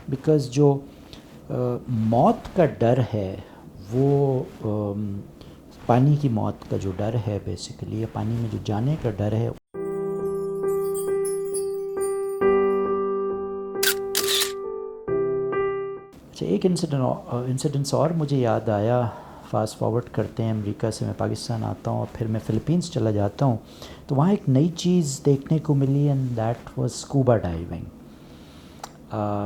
Because جو موت کا ڈر ہے وہ پانی کی موت کا جو ڈر ہے بیسیکلی، یا پانی میں جو جانے کا ڈر ہے. اچھا، ایک انسیڈنس اور مجھے یاد آیا. فاسٹ فارورڈ کرتے ہیں، امریکہ سے میں پاکستان آتا ہوں اور پھر میں فلپینس چلا جاتا ہوں، تو وہاں ایک نئی چیز دیکھنے کو ملی، and that was scuba diving.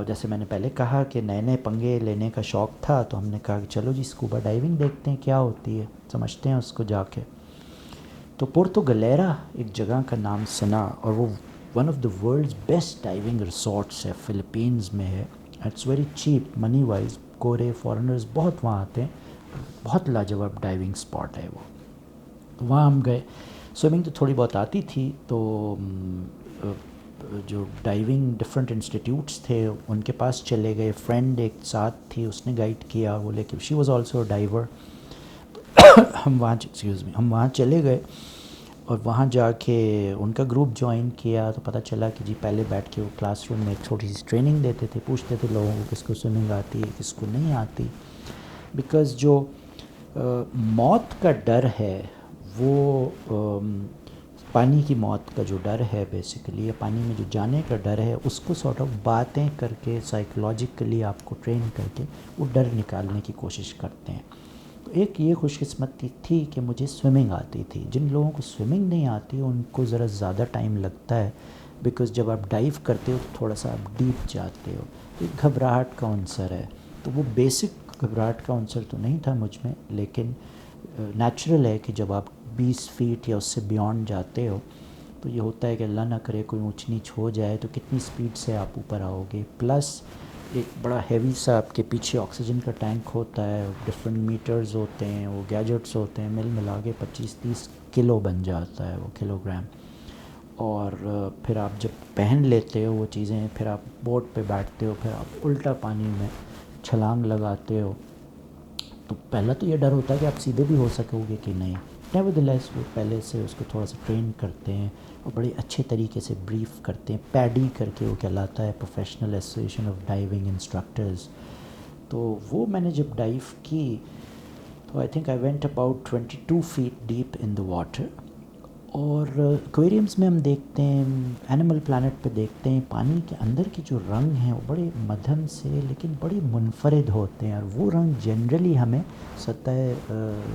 جیسے میں نے پہلے کہا کہ نئے نئے پنگے لینے کا شوق تھا، تو ہم نے کہا کہ چلو جی اسکوبا ڈائیونگ دیکھتے ہیں کیا ہوتی ہے، سمجھتے ہیں اس کو جا کے. تو پورتو گلیرا ایک جگہ کا نام سنا، اور وہ one of the world's best diving resorts ہے، فلپینز میں ہے. It's very cheap moneywise, گورے فارنرز بہت وہاں آتے ہیں. بہت لاجواب ڈائیونگ اسپاٹ ہے وہ. وہاں ہم گئے. سوئمنگ تو تھوڑی بہت آتی تھی، تو جو ڈائیونگ ڈفرینٹ انسٹیٹیوٹس تھے ان کے پاس چلے گئے. فرینڈ ایک ساتھ تھی، اس نے گائیڈ کیا، وہ لے کے she was also a diver. ہم وہاں چلے گئے اور وہاں جا کے ان کا گروپ جوائن کیا، تو پتہ چلا کہ جی پہلے بیٹھ کے وہ کلاس روم میں ایک چھوٹی سی ٹریننگ دیتے تھے، پوچھتے تھے لوگوں کو کس کو سوئمنگ آتی ہے کس کو نہیں آتی. بیکاز جو موت کا ڈر ہے وہ پانی کی موت کا جو ڈر ہے بیسیکلی، یا پانی میں جو جانے کا ڈر ہے، اس کو سارٹ آف باتیں کر کے سائیکولوجیکلی آپ کو ٹرین کر کے وہ ڈر نکالنے کی کوشش کرتے ہیں. تو ایک یہ خوش قسمتی تھی کہ مجھے سوئمنگ آتی تھی. جن لوگوں کو سوئمنگ نہیں آتی ان کو ذرا زیادہ ٹائم لگتا ہے، بیکاز جب آپ ڈائیو کرتے ہو تو تھوڑا سا آپ ڈیپ جاتے ہو، تو ایک گھبراہٹ کا عنصر ہے. تو وہ بیسک گھبراہٹ کا عنصر تو نہیں تھا مجھ میں، لیکن نیچرل ہے کہ جب آپ 20 فیٹ یا اس سے بیونڈ جاتے ہو تو یہ ہوتا ہے کہ اللہ نہ کرے کوئی اونچ نیچ ہو جائے تو کتنی سپیڈ سے آپ اوپر آؤ گے. پلس ایک بڑا ہیوی سا آپ کے پیچھے آکسیجن کا ٹینک ہوتا ہے، ڈفرینٹ میٹرز ہوتے ہیں، وہ گیجٹس ہوتے ہیں، مل ملا کے 25-30 کلو بن جاتا ہے وہ، کلو گرام. اور پھر آپ جب پہن لیتے ہو وہ چیزیں، پھر آپ بوٹ پہ بیٹھتے ہو، پھر آپ الٹا پانی میں چھلانگ لگاتے ہو، تو پہلا تو یہ ڈر ہوتا ہے کہ آپ سیدھے بھی ہو سکو گے کہ نہیں. نیورتھلیس وہ پہلے سے اس کو تھوڑا سا ٹرین کرتے ہیں اور بڑے اچھے طریقے سے بریف کرتے ہیں. پیڈی کر کے وہ کہلاتا ہے، professional association of diving instructors. تو وہ میں نے جب ڈائیو کی تو I think I went about 22 feet deep in the water. اور ایکویریمس میں ہم دیکھتے ہیں، اینیمل پلانٹ پہ دیکھتے ہیں، پانی کے اندر کے جو رنگ ہیں وہ بڑے مدھم سے لیکن بڑے منفرد ہوتے ہیں، اور وہ رنگ جنرلی ہمیں سطح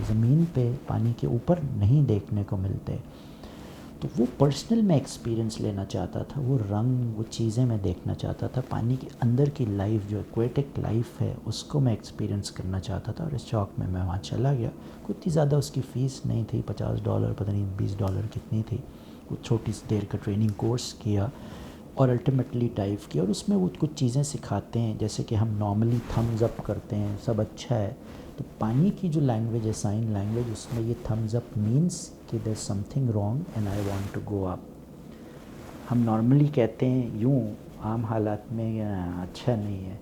زمین پہ پانی کے اوپر نہیں دیکھنے کو ملتے. تو وہ پرسنل میں ایکسپیرئنس لینا چاہتا تھا، وہ رنگ، وہ چیزیں میں دیکھنا چاہتا تھا. پانی کے اندر کی لائف جو ایکویٹک لائف ہے اس کو میں ایکسپیرئنس کرنا چاہتا تھا، اور اس شوق میں وہاں چلا گیا. کوئی اتنی زیادہ اس کی فیس نہیں تھی، $50 پتہ نہیں $20 کتنی تھی. وہ چھوٹی سی دیر کا ٹریننگ کورس کیا اور الٹیمیٹلی ڈائیو کیا. اور اس میں وہ کچھ چیزیں سکھاتے ہیں، جیسے کہ ہم نارملی تھمز اپ کرتے ہیں، سب اچھا ہے. تو پانی کی جو لینگویج ہے، سائن لینگویج، اس میں یہ تھمز اپ مینس کہ there something wrong and I want to go up. ہم نارملی کہتے ہیں یوں عام حالات میں اچھا نہیں ہے،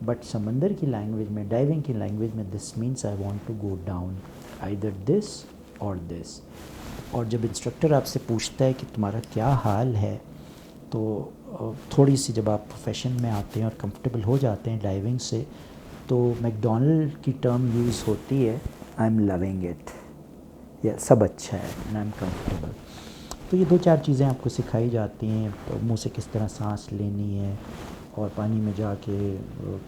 بٹ سمندر کی لینگویج میں، ڈائیونگ کی لینگویج میں، this means I want to go down, either this اور دس. اور جب انسٹرکٹر آپ سے پوچھتا ہے کہ تمہارا کیا حال ہے، تو تھوڑی سی جب آپ پروفیشن میں آتے ہیں اور کمفرٹیبل ہو جاتے ہیں ڈائیونگ سے، تو میکڈونلڈ کی ٹرم یوز ہوتی ہے، آئی ایم لونگ اٹ، یا سب اچھا ہے اینڈ آئی ایم کمفرٹیبل. تو یہ 2-4 چیزیں آپ کو سکھائی جاتی ہیں، تو منہ سے کس طرح سانس لینی ہے، اور پانی میں جا کے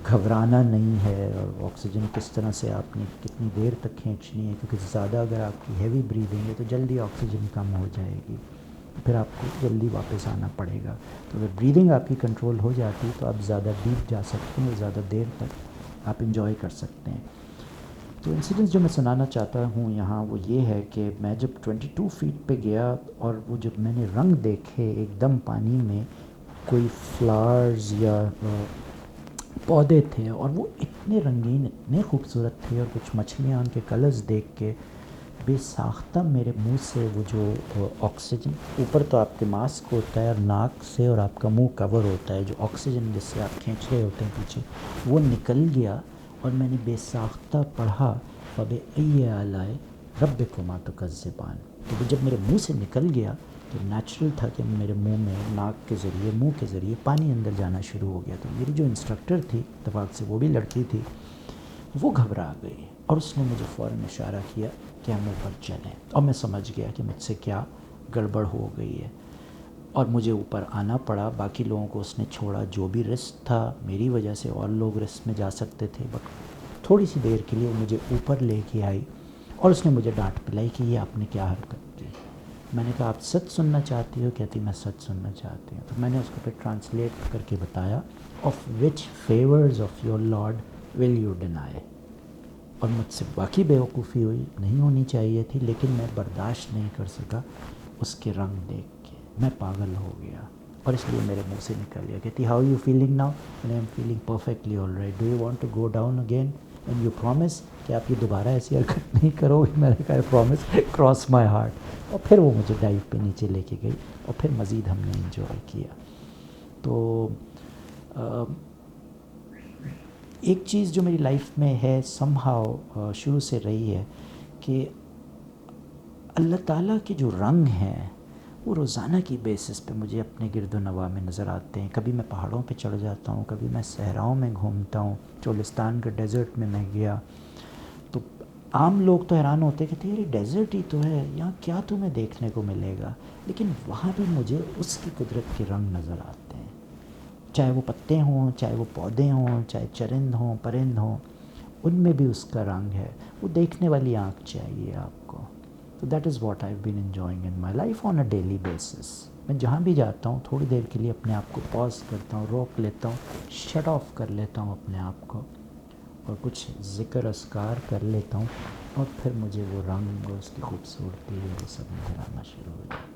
گھبرانا نہیں ہے، اور آکسیجن کس طرح سے آپ نے کتنی دیر تک کھینچنی ہے، کیونکہ زیادہ اگر آپ کی ہیوی بریدنگ ہے تو جلدی آکسیجن کم ہو جائے گی، پھر آپ کو جلدی واپس آنا پڑے گا. تو اگر بریدنگ آپ کی کنٹرول ہو جاتی تو آپ زیادہ ڈیپ جا سکتے ہیں اور زیادہ دیر تک آپ انجوائے کر سکتے ہیں. تو انسیڈنس جو میں سنانا چاہتا ہوں یہاں وہ یہ ہے کہ میں جب 22 فیٹ پہ گیا، اور وہ جب میں نے رنگ دیکھے ایک دم پانی میں، کوئی فلاورز یا پودے تھے، اور وہ اتنے رنگین، اتنے خوبصورت تھے، اور کچھ مچھلیاں ان کے کلرز دیکھ کے بے ساختہ میرے منہ سے وہ جو آکسیجن، اوپر تو آپ کے ماسک ہوتا ہے اور ناک سے اور آپ کا منہ کور ہوتا ہے، جو آکسیجن جس سے آپ کھینچ رہے ہوتے ہیں پیچھے، وہ نکل گیا. اور میں نے بے ساختہ پڑھا فَبِأَيِّ آلَاءِ رَبِّكُمَا تُكَذِّبَانِ. تو وہ جب میرے منہ سے نکل گیا تو نیچرل تھا کہ میرے منہ میں ناک کے ذریعے منہ کے ذریعے پانی اندر جانا شروع ہو گیا. تو میری جو انسٹرکٹر تھی اتفاق سے وہ بھی لڑکی تھی, وہ گھبرا گئی اور اس نے مجھے فوراً اشارہ کیا کہ ہم اوپر چلیں, اور میں سمجھ گیا کہ مجھ سے کیا گڑبڑ ہو گئی ہے اور مجھے اوپر آنا پڑا. باقی لوگوں کو اس نے چھوڑا, جو بھی رسک تھا میری وجہ سے اور لوگ رسک میں جا سکتے تھے, بٹ تھوڑی سی دیر کے لیے وہ مجھے اوپر لے کے آئی اور اس نے مجھے ڈانٹ پلائی کہ یہ آپ نے کیا حرکت کی. میں نے کہا آپ سچ سننا چاہتی ہو؟ کہتی میں سچ سننا چاہتی ہوں. تو میں نے اس کو پھر ٹرانسلیٹ کر کے بتایا, of which favours of your lord will you deny. اور مجھ سے باقی بیوقوفی ہوئی, نہیں ہونی چاہیے تھی, لیکن میں برداشت نہیں کر سکا اس کے رنگ دیکھ کے, میں پاگل ہو گیا اور اس لیے میرے منہ سے نکل گیا. کہتی how you feeling now? I am feeling perfectly all right. Do you want to go down again and you promise کہ آپ یہ دوبارہ ایسی حرکت نہیں کرو گے؟ میں نے کہا پرومس کراس مائی ہارٹ. اور پھر وہ مجھے ڈائیو پہ نیچے لے کے گئی اور پھر مزید ہم نے انجوائے کیا. تو ایک چیز جو میری لائف میں ہے سم ہاؤ شروع سے رہی ہے کہ اللہ تعالیٰ کے جو رنگ ہیں وہ روزانہ کی بیسس پہ مجھے اپنے گرد و نواح میں نظر آتے ہیں. کبھی میں پہاڑوں پہ چڑھ جاتا ہوں, کبھی میں صحراؤں میں گھومتا ہوں. چولستان کے ڈیزرٹ میں گیا تو عام لوگ تو حیران ہوتے ہیں کہ یہ ڈیزرٹ ہی تو ہے, یہاں کیا تمہیں دیکھنے کو ملے گا, لیکن وہاں بھی مجھے اس کی قدرت کے رنگ نظر آتے ہیں. چاہے وہ پتے ہوں, چاہے وہ پودے ہوں, چاہے چرند ہوں, پرند ہوں, ان میں بھی اس کا رنگ ہے. وہ دیکھنے والی آنکھ چاہیے آپ کو. تو that is what I have been enjoying in my life on a daily basis. میں جہاں بھی جاتا ہوں تھوڑی دیر کے لیے اپنے آپ کو پاز کرتا ہوں, روک لیتا ہوں, شٹ آف کر لیتا ہوں اپنے آپ کو, اور کچھ ذکر اذکار کر لیتا ہوں, اور پھر مجھے وہ رنگ اور اس کی خوبصورتی وہ سب نظر آنا شروع ہو جاتا ہے.